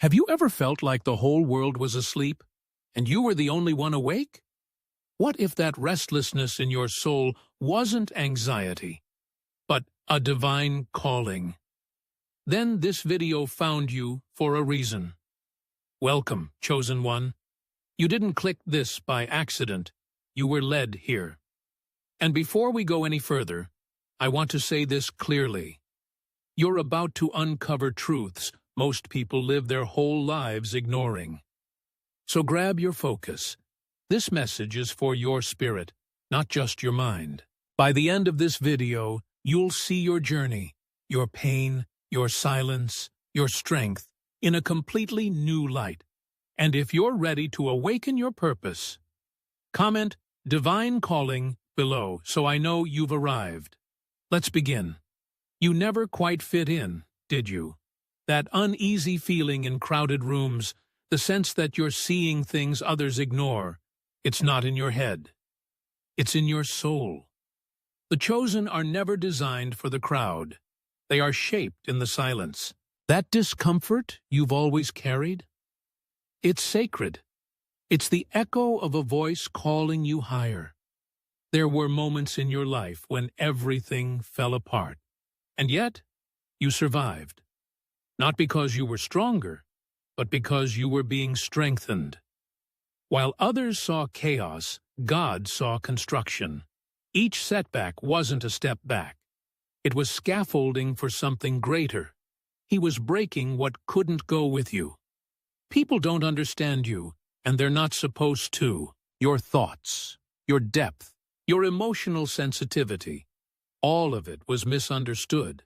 Have you ever felt like the whole world was asleep, and you were the only one awake? What if that restlessness in your soul wasn't anxiety, but a divine calling? Then this video found you for a reason. Welcome, chosen one. You didn't click this by accident. You were led here. And before we go any further, I want to say this clearly. You're about to uncover truths most people live their whole lives ignoring. So grab your focus. This message is for your spirit, not just your mind. By the end of this video, you'll see your journey, your pain, your silence, your strength, in a completely new light. And if you're ready to awaken your purpose, comment "Divine Calling" below so I know you've arrived. Let's begin. You never quite fit in, did you? That uneasy feeling in crowded rooms, the sense that you're seeing things others ignore. It's not in your head. It's in your soul. The chosen are never designed for the crowd. They are shaped in the silence. That discomfort you've always carried? It's sacred. It's the echo of a voice calling you higher. There were moments in your life when everything fell apart. And yet, you survived. Not because you were stronger, but because you were being strengthened. While others saw chaos, God saw construction. Each setback wasn't a step back. It was scaffolding for something greater. He was breaking what couldn't go with you. People don't understand you, and they're not supposed to. Your thoughts, your depth, your emotional sensitivity, all of it was misunderstood.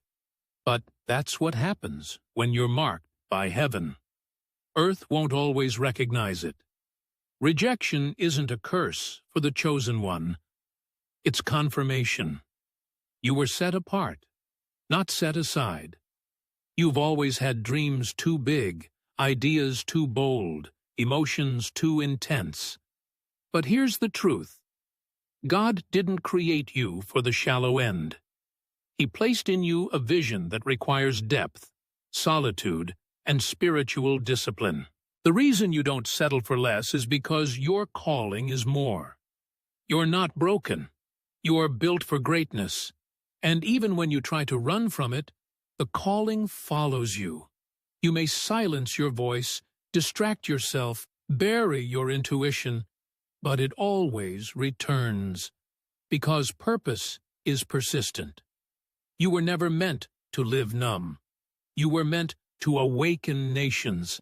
But that's what happens when you're marked by heaven. Earth won't always recognize it. Rejection isn't a curse for the chosen one. It's confirmation. You were set apart, not set aside. You've always had dreams too big, ideas too bold, emotions too intense. But here's the truth. God didn't create you for the shallow end. He placed in you a vision that requires depth, solitude, and spiritual discipline. The reason you don't settle for less is because your calling is more. You're not broken. You are built for greatness. And even when you try to run from it, the calling follows you. You may silence your voice, distract yourself, bury your intuition, but it always returns. Because purpose is persistent. You were never meant to live numb. You were meant to awaken nations.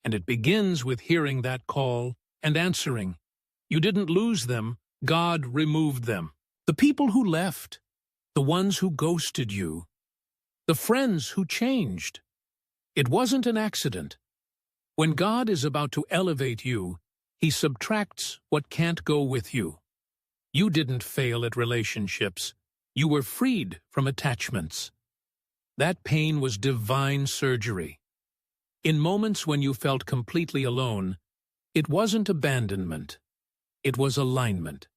And it begins with hearing that call and answering. You didn't lose them, God removed them. The people who left, the ones who ghosted you, the friends who changed. It wasn't an accident. When God is about to elevate you, He subtracts what can't go with you. You didn't fail at relationships. You were freed from attachments. That pain was divine surgery. In moments when you felt completely alone, it wasn't abandonment. It was alignment.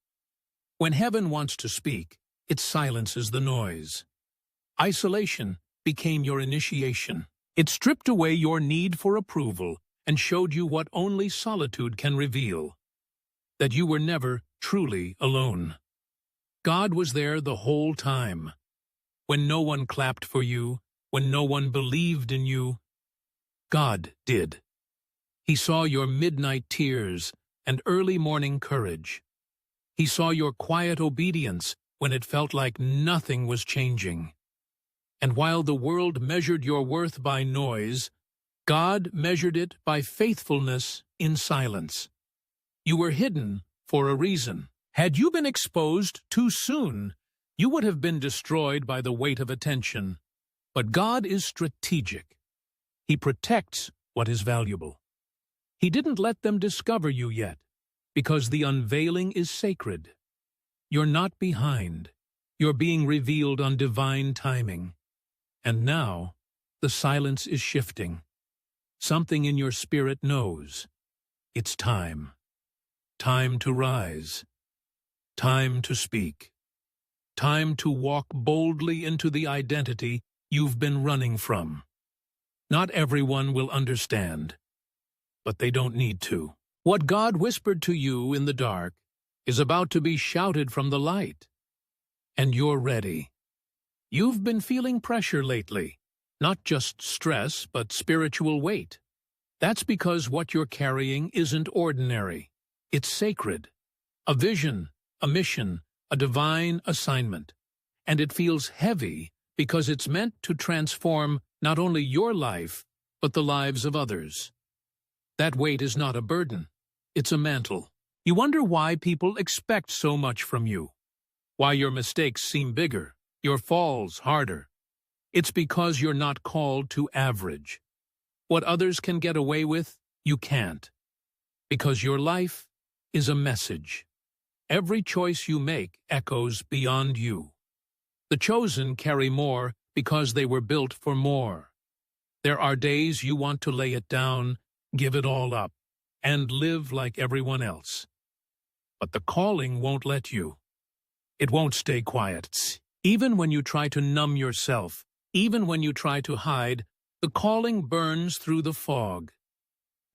When heaven wants to speak, it silences the noise. Isolation became your initiation. It stripped away your need for approval and showed you what only solitude can reveal, that you were never truly alone. God was there the whole time. When no one clapped for you, when no one believed in you, God did. He saw your midnight tears and early morning courage. He saw your quiet obedience when it felt like nothing was changing. And while the world measured your worth by noise, God measured it by faithfulness in silence. You were hidden for a reason. Had you been exposed too soon, you would have been destroyed by the weight of attention. But God is strategic. He protects what is valuable. He didn't let them discover you yet, because the unveiling is sacred. You're not behind. You're being revealed on divine timing. And now, the silence is shifting. Something in your spirit knows. It's time. Time to rise. Time to speak. Time to walk boldly into the identity you've been running from. Not everyone will understand. but they don't need to. What God whispered to you in the dark is about to be shouted from the light. And you're ready. You've been feeling pressure lately, not just stress, but spiritual weight. That's because what you're carrying isn't ordinary. It's sacred. A vision, a mission, a divine assignment. And it feels heavy because it's meant to transform not only your life, but the lives of others. That weight is not a burden. It's a mantle. You wonder why people expect so much from you. Why your mistakes seem bigger, your falls harder. It's because you're not called to average. What others can get away with, you can't. Because your life is a message. Every choice you make echoes beyond you. The chosen carry more because they were built for more. There are days you want to lay it down, give it all up, and live like everyone else. But the calling won't let you. It won't stay quiet. Even when you try to numb yourself, even when you try to hide, the calling burns through the fog.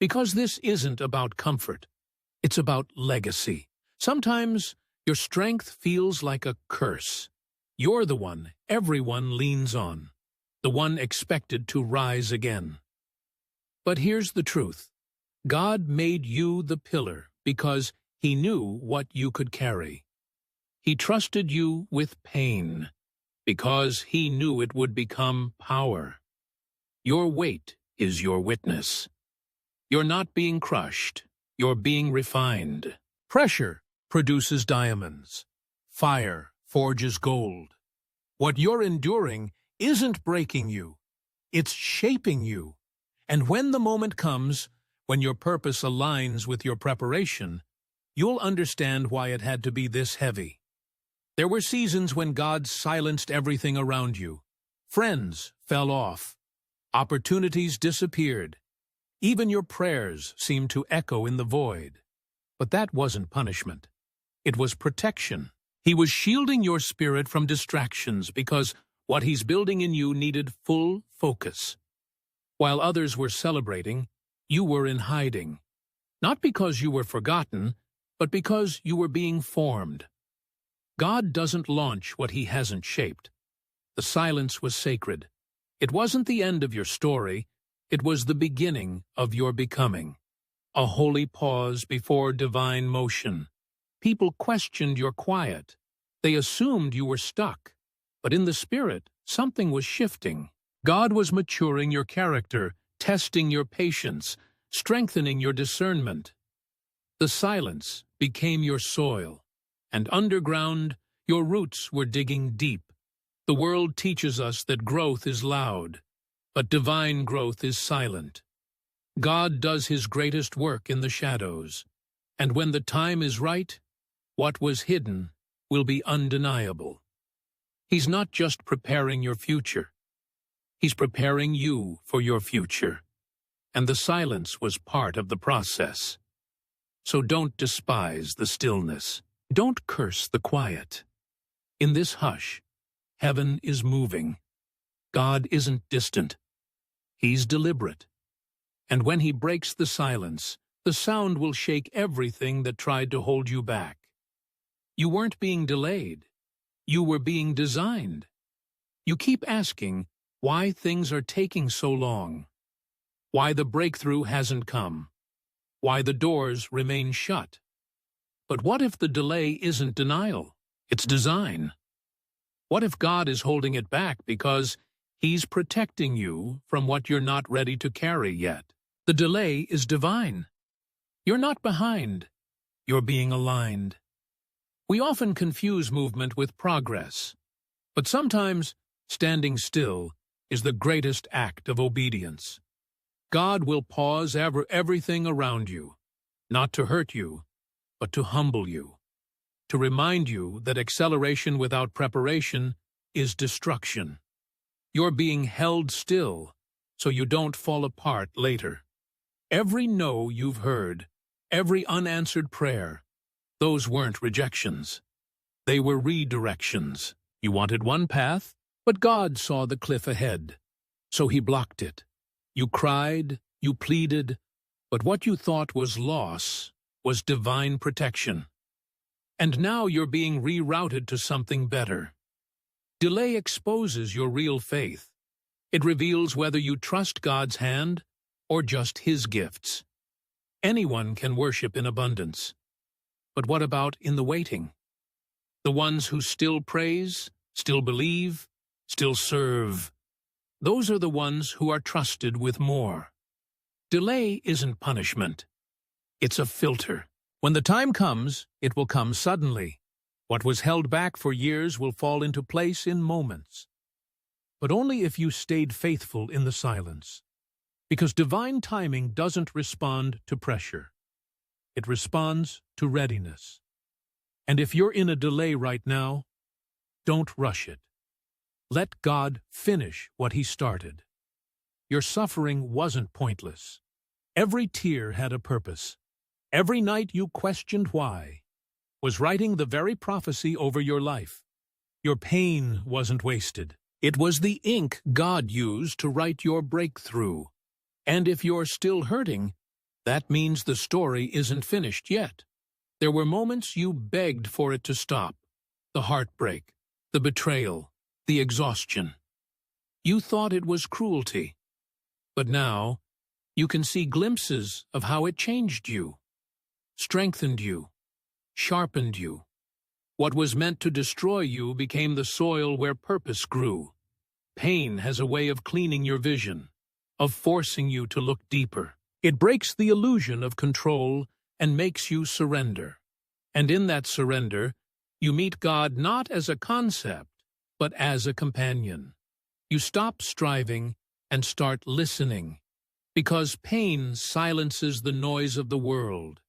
Because this isn't about comfort. It's about legacy. Sometimes your strength feels like a curse. You're the one everyone leans on, the one expected to rise again. But here's the truth. God made you the pillar because He knew what you could carry. He trusted you with pain because He knew it would become power. Your weight is your witness. You're not being crushed. You're being refined. Pressure produces diamonds. Fire forges gold. What you're enduring isn't breaking you. It's shaping you. And when the moment comes, when your purpose aligns with your preparation, you'll understand why it had to be this heavy. There were seasons when God silenced everything around you. Friends fell off. Opportunities disappeared. Even your prayers seemed to echo in the void. But that wasn't punishment. It was protection. He was shielding your spirit from distractions because what He's building in you needed full focus. While others were celebrating, you were in hiding. Not because you were forgotten, but because you were being formed. God doesn't launch what He hasn't shaped. The silence was sacred. It wasn't the end of your story. It was the beginning of your becoming. A holy pause before divine motion. People questioned your quiet. They assumed you were stuck. But in the spirit, something was shifting. God was maturing your character, testing your patience, strengthening your discernment. The silence became your soil, and underground, your roots were digging deep. The world teaches us that growth is loud, but divine growth is silent. God does His greatest work in the shadows, and when the time is right, what was hidden will be undeniable. He's not just preparing your future. He's preparing you for your future. And the silence was part of the process. So don't despise the stillness. Don't curse the quiet. In this hush, heaven is moving. God isn't distant. He's deliberate. And when He breaks the silence, the sound will shake everything that tried to hold you back. You weren't being delayed. You were being designed. You keep asking why things are taking so long, why the breakthrough hasn't come, why the doors remain shut. But what if the delay isn't denial? It's design. What if God is holding it back because He's protecting you from what you're not ready to carry yet? The delay is divine. You're not behind. You're being aligned. We often confuse movement with progress, but sometimes standing still is the greatest act of obedience. God will pause everything around you, not to hurt you, but to humble you, to remind you that acceleration without preparation is destruction. You're being held still so you don't fall apart later. Every no you've heard, every unanswered prayer, those weren't rejections. They were redirections. You wanted one path, but God saw the cliff ahead, so He blocked it. You cried, you pleaded, But what you thought was loss was divine protection. And now you're being rerouted to something better. Delay exposes your real faith. It reveals whether you trust God's hand or just His gifts. Anyone can worship in abundance. But what about in the waiting? The ones who still praise, still believe, still serve. Those are the ones who are trusted with more. Delay isn't punishment. It's a filter. When the time comes, it will come suddenly. What was held back for years will fall into place in moments. But only if you stayed faithful in the silence. Because divine timing doesn't respond to pressure. It responds to readiness. And if you're in a delay right now, don't rush it. Let God finish what He started. Your suffering wasn't pointless. Every tear had a purpose. Every night you questioned why was writing the very prophecy over your life. Your pain wasn't wasted. It was the ink God used to write your breakthrough. And if you're still hurting, that means the story isn't finished yet. There were moments you begged for it to stop. The heartbreak, the betrayal, the exhaustion. You thought it was cruelty. But now, you can see glimpses of how it changed you, strengthened you, sharpened you. What was meant to destroy you became the soil where purpose grew. Pain has a way of cleaning your vision, of forcing you to look deeper. It breaks the illusion of control and makes you surrender. And in that surrender, you meet God not as a concept, but as a companion. You stop striving and start listening, because pain silences the noise of the world.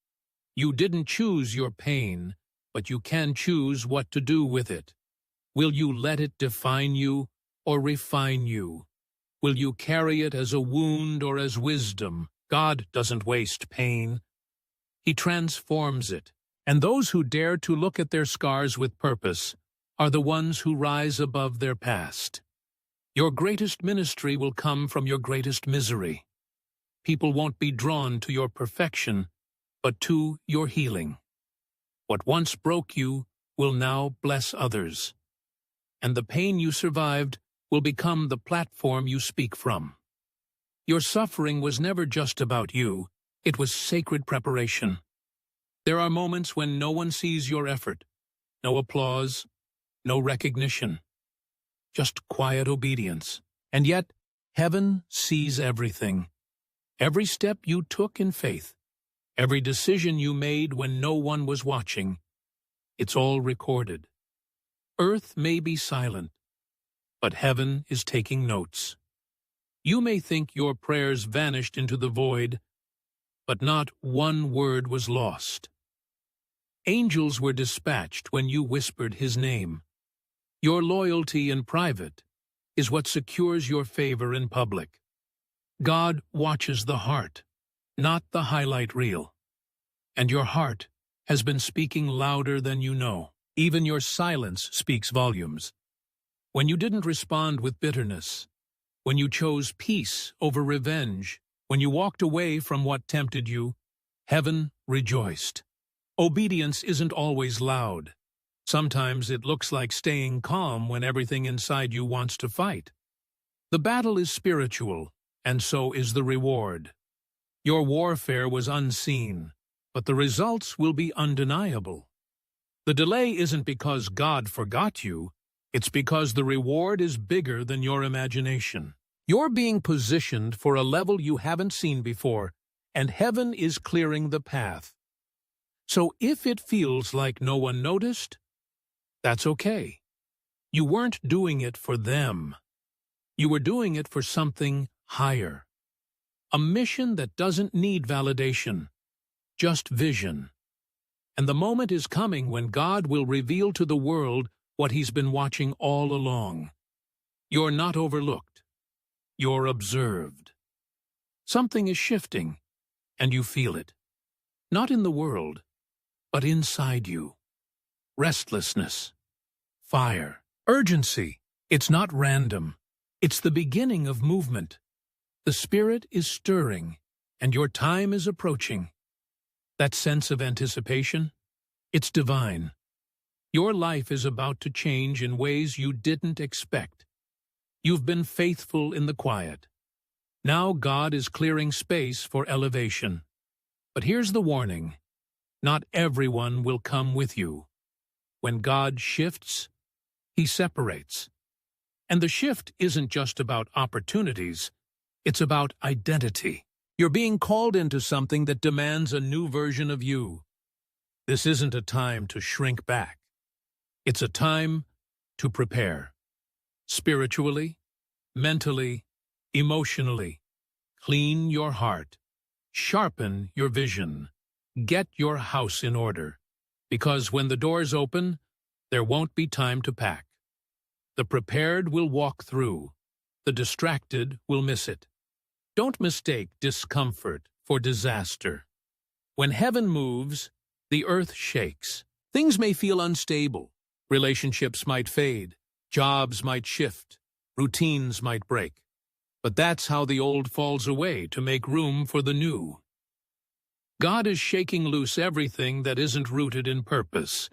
You didn't choose your pain, but you can choose what to do with it. Will you let it define you or refine you? Will you carry it as a wound or as wisdom? God doesn't waste pain. He transforms it. And those who dare to look at their scars with purpose are the ones who rise above their past. Your greatest ministry will come from your greatest misery. People won't be drawn to your perfection, but to your healing. What once broke you will now bless others. And the pain you survived will become the platform you speak from. Your suffering was never just about you. It was sacred preparation. There are moments when no one sees your effort. No applause, no recognition. Just quiet obedience. And yet, heaven sees everything. Every step you took in faith. Every decision you made when no one was watching. It's all recorded. Earth may be silent, but heaven is taking notes. You may think your prayers vanished into the void, but not one word was lost. Angels were dispatched when you whispered His name. Your loyalty in private is what secures your favor in public. God watches the heart, not the highlight reel. And your heart has been speaking louder than you know. Even your silence speaks volumes. When you didn't respond with bitterness, when you chose peace over revenge, when you walked away from what tempted you, heaven rejoiced. Obedience isn't always loud. Sometimes it looks like staying calm when everything inside you wants to fight. The battle is spiritual, and so is the reward. Your warfare was unseen, but the results will be undeniable. The delay isn't because God forgot you, it's because the reward is bigger than your imagination. You're being positioned for a level you haven't seen before, and heaven is clearing the path. So if it feels like no one noticed, that's okay. You weren't doing it for them. You were doing it for something higher. A mission that doesn't need validation, just vision. And the moment is coming when God will reveal to the world what He's been watching all along. You're not overlooked. You're observed. Something is shifting, and you feel it. Not in the world, but inside you. Restlessness, fire, urgency. It's not random. It's the beginning of movement. The Spirit is stirring, and your time is approaching. That sense of anticipation? It's divine. Your life is about to change in ways you didn't expect. You've been faithful in the quiet. Now God is clearing space for elevation. But here's the warning. Not everyone will come with you. When God shifts, He separates. And the shift isn't just about opportunities, it's about identity. You're being called into something that demands a new version of you. This isn't a time to shrink back. It's a time to prepare. Spiritually, mentally, emotionally. Clean your heart. Sharpen your vision. Get your house in order. Because when the doors open, there won't be time to pack. The prepared will walk through. The distracted will miss it. Don't mistake discomfort for disaster. When heaven moves, the earth shakes. Things may feel unstable. Relationships might fade. Jobs might shift. Routines might break. But that's how the old falls away to make room for the new. God is shaking loose everything that isn't rooted in purpose.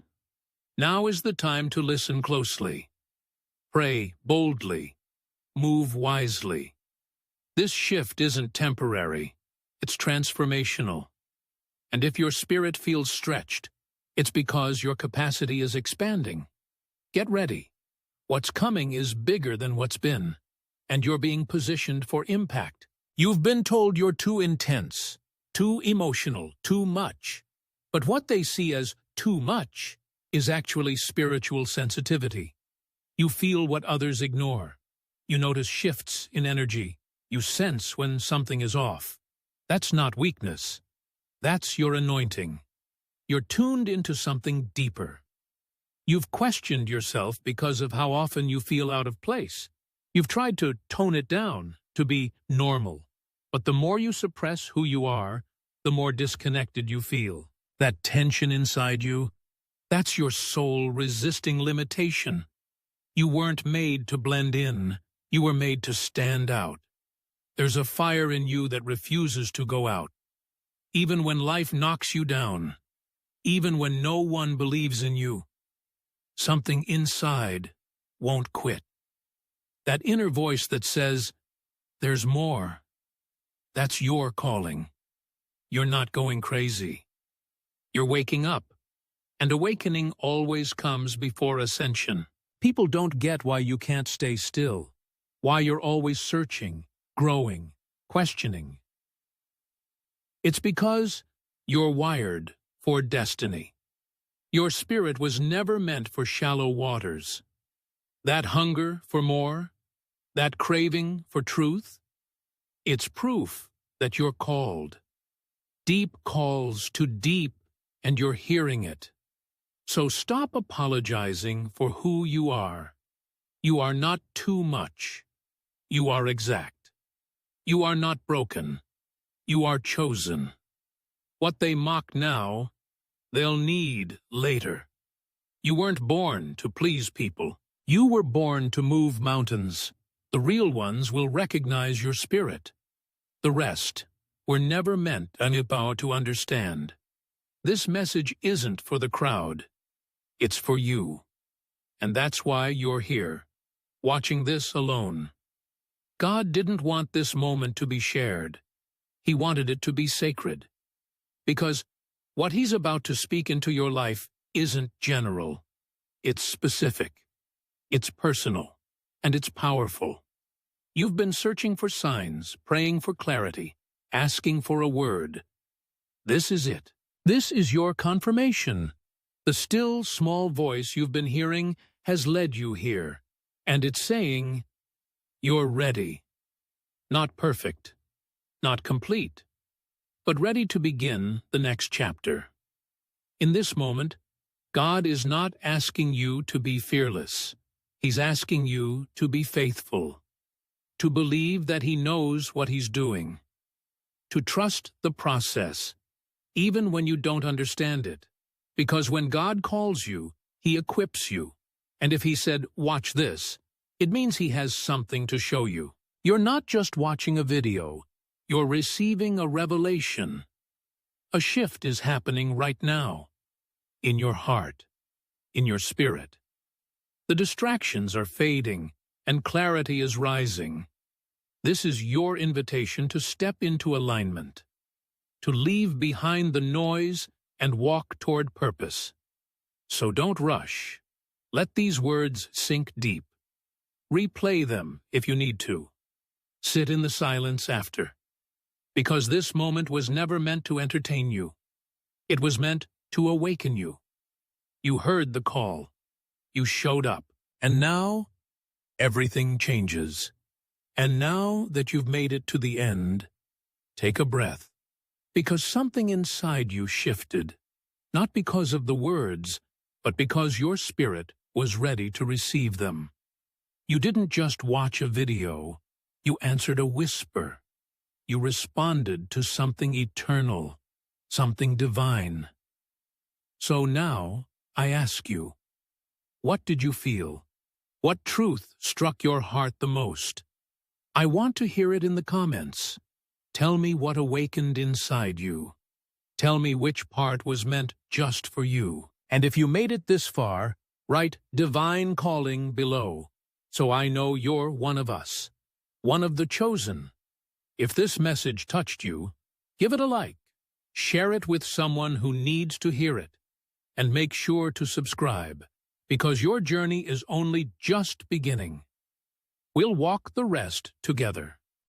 Now is the time to listen closely. Pray boldly. Move wisely. This shift isn't temporary. It's transformational. And if your spirit feels stretched, it's because your capacity is expanding. Get ready. What's coming is bigger than what's been, and you're being positioned for impact. You've been told you're too intense, too emotional, too much. But what they see as too much is actually spiritual sensitivity. You feel what others ignore. You notice shifts in energy. You sense when something is off. That's not weakness. That's your anointing. You're tuned into something deeper. You've questioned yourself because of how often you feel out of place. You've tried to tone it down, to be normal. But the more you suppress who you are, the more disconnected you feel. That tension inside you, that's your soul resisting limitation. You weren't made to blend in. You were made to stand out. There's a fire in you that refuses to go out. Even when life knocks you down, even when no one believes in you, something inside won't quit. That inner voice that says, there's more. That's your calling. You're not going crazy. You're waking up. And awakening always comes before ascension. People don't get why you can't stay still, why you're always searching, growing, questioning. It's because you're wired for destiny. Your spirit was never meant for shallow waters. That hunger for more, that craving for truth, it's proof that you're called. Deep calls to deep, and you're hearing it. So stop apologizing for who you are. You are not too much. You are exact. You are not broken. You are chosen. What they mock now, they'll need later. You weren't born to please people. You were born to move mountains. The real ones will recognize your spirit. The rest were never meant to understand. This message isn't for the crowd. It's for you. And that's why you're here, watching this alone. God didn't want this moment to be shared. He wanted it to be sacred. Because what He's about to speak into your life isn't general. It's specific. It's personal. And it's powerful. You've been searching for signs, praying for clarity, asking for a word. This is it. This is your confirmation. The still, small voice you've been hearing has led you here, and it's saying, you're ready. Not perfect, not complete, but ready to begin the next chapter. In this moment, God is not asking you to be fearless. He's asking you to be faithful, to believe that He knows what He's doing, to trust the process, even when you don't understand it. Because when God calls you, He equips you. And if He said, watch this, it means He has something to show you. You're not just watching a video. You're receiving a revelation. A shift is happening right now, in your heart, in your spirit. The distractions are fading, and clarity is rising. This is your invitation to step into alignment, to leave behind the noise and walk toward purpose. So don't rush. Let these words sink deep. Replay them if you need to. Sit in the silence after. Because this moment was never meant to entertain you. It was meant to awaken you. You heard the call. You showed up. And now, everything changes. And now that you've made it to the end, take a breath. Because something inside you shifted. Not because of the words, but because your spirit was ready to receive them. You didn't just watch a video. You answered a whisper. You responded to something eternal, something divine. So now, I ask you, what did you feel? What truth struck your heart the most? I want to hear it in the comments. Tell me what awakened inside you. Tell me which part was meant just for you. And if you made it this far, write Divine Calling below, so I know you're one of us, one of the chosen. If this message touched you, give it a like, share it with someone who needs to hear it, and make sure to subscribe, because your journey is only just beginning. We'll walk the rest together.